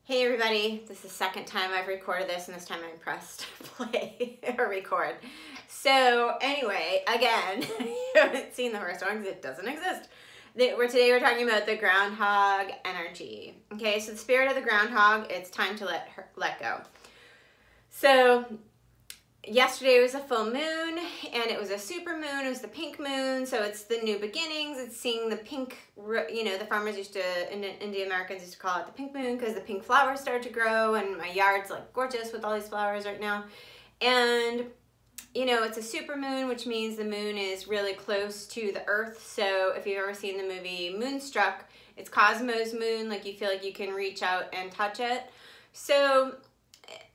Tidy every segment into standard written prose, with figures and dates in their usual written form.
Hey everybody, this is the second time I've recorded this, and this time I pressed play or record. So anyway, again, you haven't seen the first one because it doesn't exist. Today we're talking about the groundhog energy. Okay, so the spirit of the groundhog, it's time to let go. So yesterday was a full moon, and it was a super moon. It was the pink moon, so it's the new beginnings. It's seeing the pink, you know, the farmers used to, Indian Americans used to call it the pink moon because the pink flowers started to grow, and my yard's like gorgeous with all these flowers right now. And, you know, it's a super moon, which means the moon is really close to the earth. So if you've ever seen the movie Moonstruck, it's Cosmo's moon, like you feel like you can reach out and touch it. So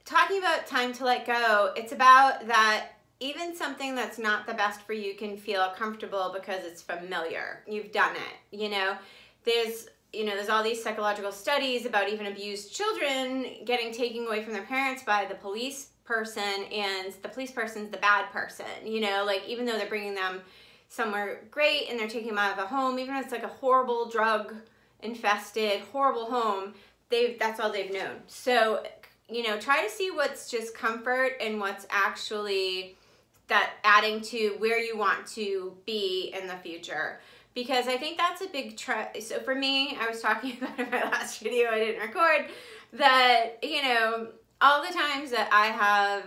talking about time to let go, it's about that even something that's not the best for you can feel comfortable because it's familiar. You've done it, you know. There's all these psychological studies about even abused children getting taken away from their parents by the police person, and the police person's the bad person, you know, like even though they're bringing them somewhere great and they're taking them out of a home, even if it's like a horrible drug infested, horrible home, that's all they've known. So, you know, try to see what's just comfort and what's actually that adding to where you want to be in the future. Because I think that's a big so for me, I was talking about in my last video I didn't record, that, you know, all the times that I have,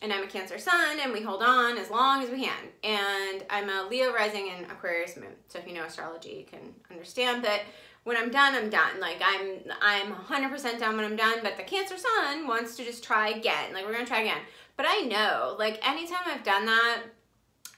and I'm a Cancer sun, and we hold on as long as we can. And I'm a Leo rising and Aquarius moon. So if you know astrology, you can understand that when I'm done, I'm done. Like I'm 100% done when I'm done, but the Cancer sun wants to just try again. Like we're gonna try again. But I know, like anytime I've done that,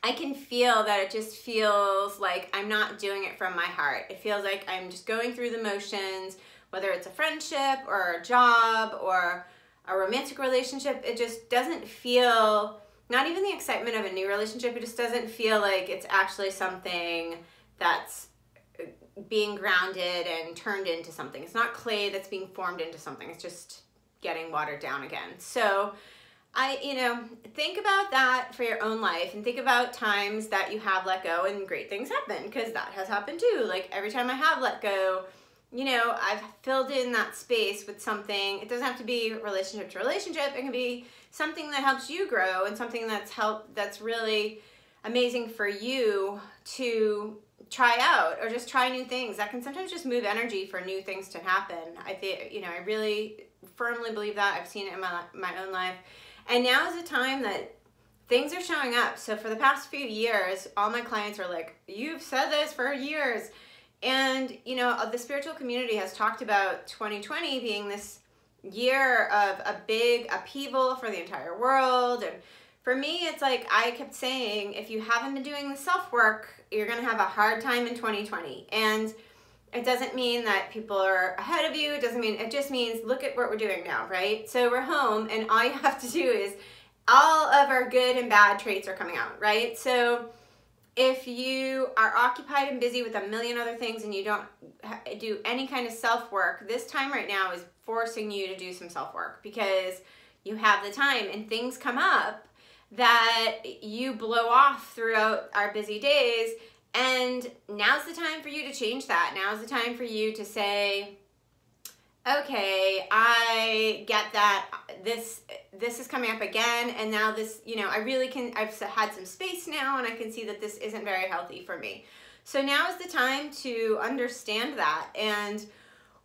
I can feel that it just feels like I'm not doing it from my heart. It feels like I'm just going through the motions, whether it's a friendship or a job or a romantic relationship. It just doesn't feel, not even the excitement of a new relationship, it just doesn't feel like it's actually something that's being grounded and turned into something. It's not clay that's being formed into something. It's just getting watered down again. So you know, think about that for your own life, and think about times that you have let go and great things happen, because that has happened too. Like every time I have let go, you know, I've filled in that space with something. It doesn't have to be relationship to relationship. It can be something that helps you grow, and something that's really amazing for you to try out, or just try new things. That can sometimes just move energy for new things to happen. I think, you know, I really firmly believe that. I've seen it in my own life. And now is the time that things are showing up. So for the past few years, all my clients are like, you've said this for years. And, you know, the spiritual community has talked about 2020 being this year of a big upheaval for the entire world. And for me, it's like I kept saying, if you haven't been doing the self-work, you're going to have a hard time in 2020. And it doesn't mean that people are ahead of you. It doesn't mean, it just means look at what we're doing now, right? So we're home, and all you have to do is, all of our good and bad traits are coming out, right? So if you are occupied and busy with a million other things and you don't do any kind of self-work, this time right now is forcing you to do some self-work, because you have the time and things come up that you blow off throughout our busy days. And now's the time for you to change that. Now's the time for you to say, okay, I get that this is coming up again, and now this, you know, I've had some space now, and I can see that this isn't very healthy for me. So now is the time to understand that and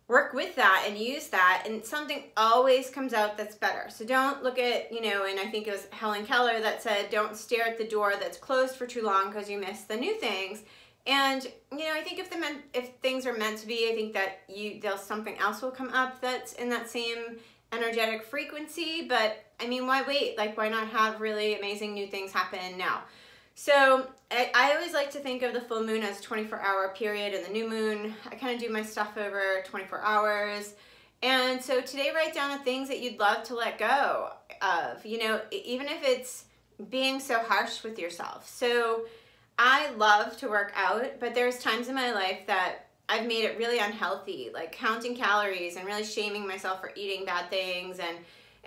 work with that and use that, and something always comes out that's better. So don't look at, you know, and I think it was Helen Keller that said, don't stare at the door that's closed for too long because you miss the new things. And, you know, I think if things are meant to be, I think that something else will come up that's in that same energetic frequency. But I mean, why wait? Like, why not have really amazing new things happen now? So I always like to think of the full moon as a 24-hour period, and the new moon, I kind of do my stuff over 24 hours. And so today, write down the things that you'd love to let go of, you know, even if it's being so harsh with yourself. So I love to work out, but there's times in my life that I've made it really unhealthy, like counting calories and really shaming myself for eating bad things. And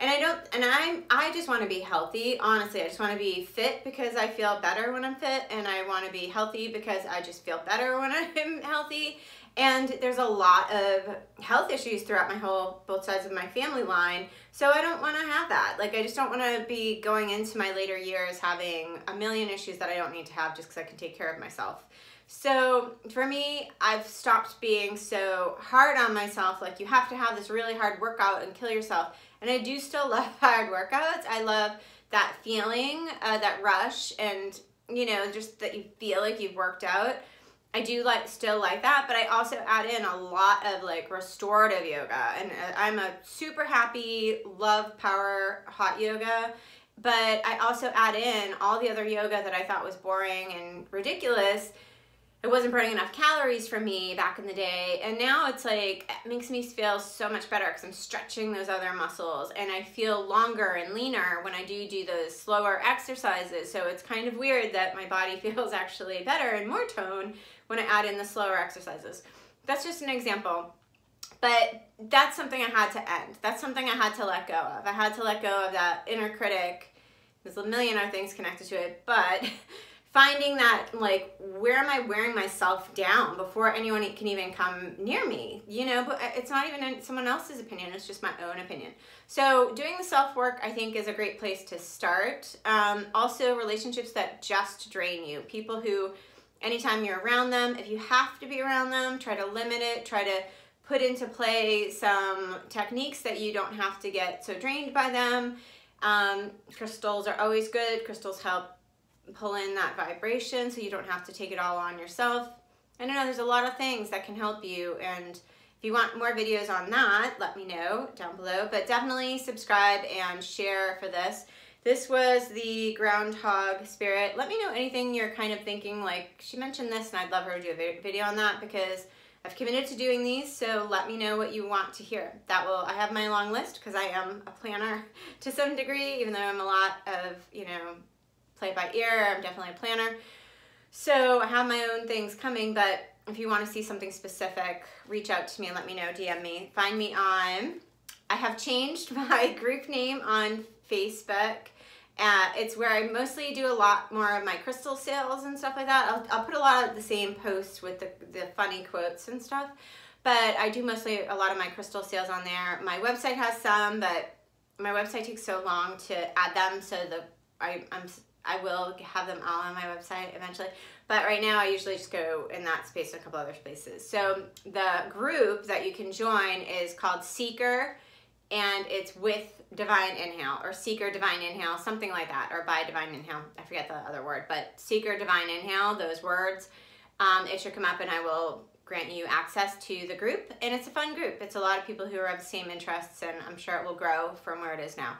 I just want to be healthy. Honestly, I just want to be fit because I feel better when I'm fit, and I want to be healthy because I just feel better when I'm healthy. And there's a lot of health issues throughout both sides of my family line. So I don't want to have that. Like, I just don't want to be going into my later years having a million issues that I don't need to have just because I can take care of myself. So for me, I've stopped being so hard on myself. Like, you have to have this really hard workout and kill yourself. And I do still love hard workouts. I love that feeling, that rush, and, you know, just that you feel like you've worked out. I do still like that, but I also add in a lot of like restorative yoga, and I'm a super happy, love power hot yoga, but I also add in all the other yoga that I thought was boring and ridiculous. It wasn't burning enough calories for me back in the day, and now it's like, it makes me feel so much better because I'm stretching those other muscles, and I feel longer and leaner when I do those slower exercises. So it's kind of weird that my body feels actually better and more toned when I add in the slower exercises. That's just an example. But that's something I had to end. That's something I had to let go of. I had to let go of that inner critic. There's a million other things connected to it, but finding that, like, where am I wearing myself down before anyone can even come near me, you know? But it's not even someone else's opinion, it's just my own opinion. So doing the self-work, I think, is a great place to start. Also, relationships that just drain you. People who, anytime you're around them, if you have to be around them, try to limit it, try to put into play some techniques that you don't have to get so drained by them. Crystals are always good. Crystals help pull in that vibration so you don't have to take it all on yourself. I don't know, there's a lot of things that can help you, and if you want more videos on that, let me know down below, but definitely subscribe and share for this. This was the Groundhog Spirit. Let me know anything you're kind of thinking, like, she mentioned this and I'd love her to do a video on that, because I've committed to doing these, so let me know what you want to hear. I have my long list because I am a planner to some degree, even though I'm a lot of, you know, play by ear, I'm definitely a planner. So I have my own things coming, but if you want to see something specific, reach out to me and let me know, DM me. Find me on, I have changed my group name on Facebook. It's where I mostly do a lot more of my crystal sales and stuff like that. I'll put a lot of the same posts with the funny quotes and stuff, but I do mostly a lot of my crystal sales on there. My website has some, but my website takes so long to add them, so I will have them all on my website eventually. But right now I usually just go in that space and a couple other places. So the group that you can join is called Seeker, and it's with Divine Inhale, or Seeker Divine Inhale, something like that, or by Divine Inhale. I forget the other word, but Seeker Divine Inhale, those words, it should come up and I will grant you access to the group. And it's a fun group. It's a lot of people who are of the same interests, and I'm sure it will grow from where it is now.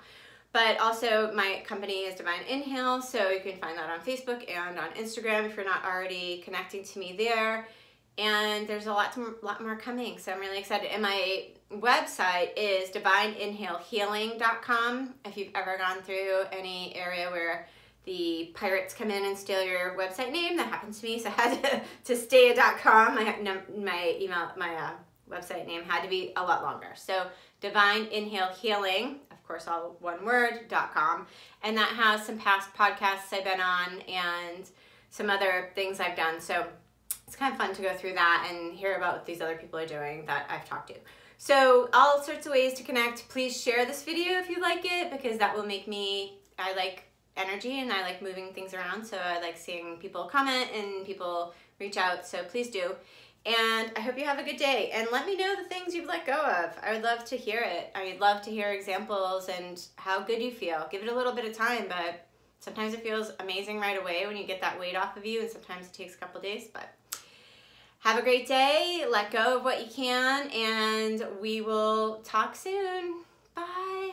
But also, my company is Divine Inhale, so you can find that on Facebook and on Instagram if you're not already connecting to me there. And there's a lot more coming, so I'm really excited. And my website is divineinhalehealing.com. If you've ever gone through any area where the pirates come in and steal your website name, that happened to me, so I had to stay at .com. My website name had to be a lot longer. So divineinhalehealing, of course, all one word, .com. And that has some past podcasts I've been on and some other things I've done. So it's kind of fun to go through that and hear about what these other people are doing that I've talked to. So all sorts of ways to connect. Please share this video if you like it, because that will make me, I like energy and I like moving things around. So I like seeing people comment and people reach out. So please do. And I hope you have a good day, and let me know the things you've let go of. I would love to hear it. I would love to hear examples and how good you feel. Give it a little bit of time, but sometimes it feels amazing right away when you get that weight off of you, and sometimes it takes a couple days. But have a great day. Let go of what you can, and we will talk soon. Bye.